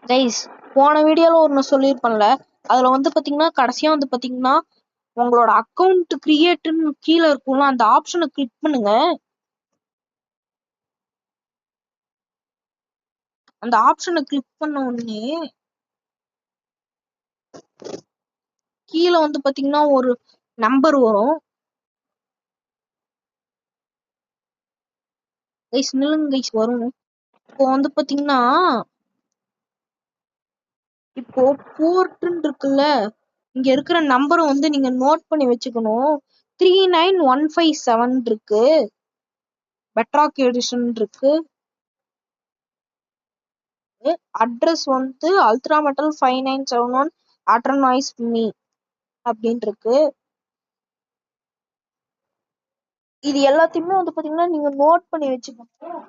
Guys, போன வீடியோல ஒன்னு சொல்லியிருப்பேன்ல, அதுல வந்து பாத்தீங்கன்னா கடைசியா வந்து பாத்தீங்கன்னா உங்களோட அக்கௌண்ட் கிரியேட்னு கீழே இருக்கும்ல, அந்த ஆப்ஷனை கிளிக் பண்ணுங்க. அந்த ஆப்ஷனை கிளிக் பண்ண உடனே கீழே வந்து பாத்தீங்கன்னா ஒரு நம்பர் வரும். கைஸ் நில்லுங்க கைஸ், வரும். இப்போ வந்து பாத்தீங்கன்னா இப்போ போர்ட்னு இருக்குல்ல, இங்க இருக்கிற நம்பரை வந்து நீங்க நோட் பண்ணி வச்சுக்கணும். 39157 இருக்கு, பெட்ராக் எடிஷன் இருக்கு. அட்ரஸ் வந்து அல்ட்ரா மெட்டல் 5971 அட்ரனாய்ஸ் மீ அப்படின்னு இருக்கு. இது எல்லாத்தையுமே வந்து பாத்தீங்கன்னா நீங்க நோட் பண்ணி வச்சுக்கணும்.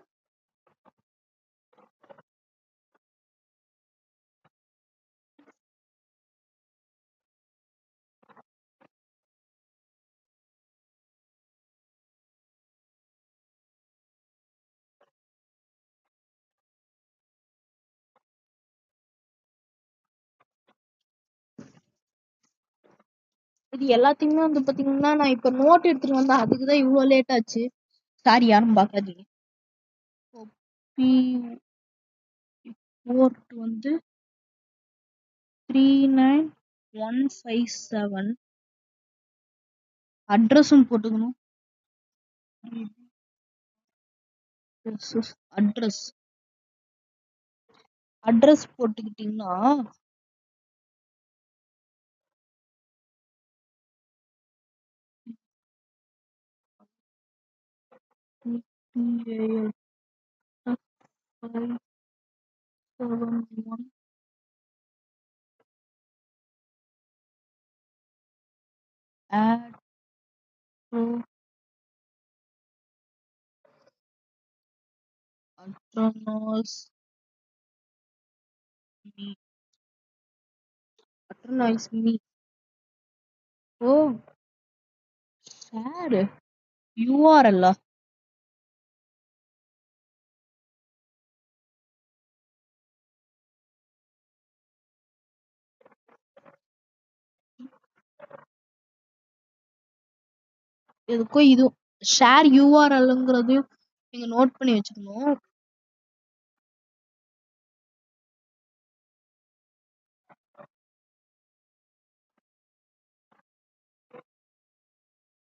இது எல்லாத்தையுமே வந்து பாத்தீங்கன்னா நான் இப்ப நோட் எடுத்துட்டு வந்தேன், அதுக்குதான் இவ்வளவு லேட் ஆச்சு. சாரி, யாரும் பாக்காதீங்க. போர்ட் வந்து 39157, அட்ரஸும் போட்டுக்கணும். அட்ரஸ் போட்டுக்கிட்டீங்கன்னா add to Atranos me. Oh, share URL. எதுக்கும் இது ஷேர் யூஆர்எல்ங்கிறதையும் நீங்க நோட் பண்ணி வச்சுக்கணும்.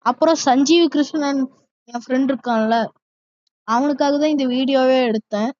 அப்புறம் சஞ்சீவ் கிருஷ்ணன் என் ஃப்ரெண்ட் இருக்கான்ல, அவனுக்காக தான் இந்த வீடியோவே எடுத்தேன்.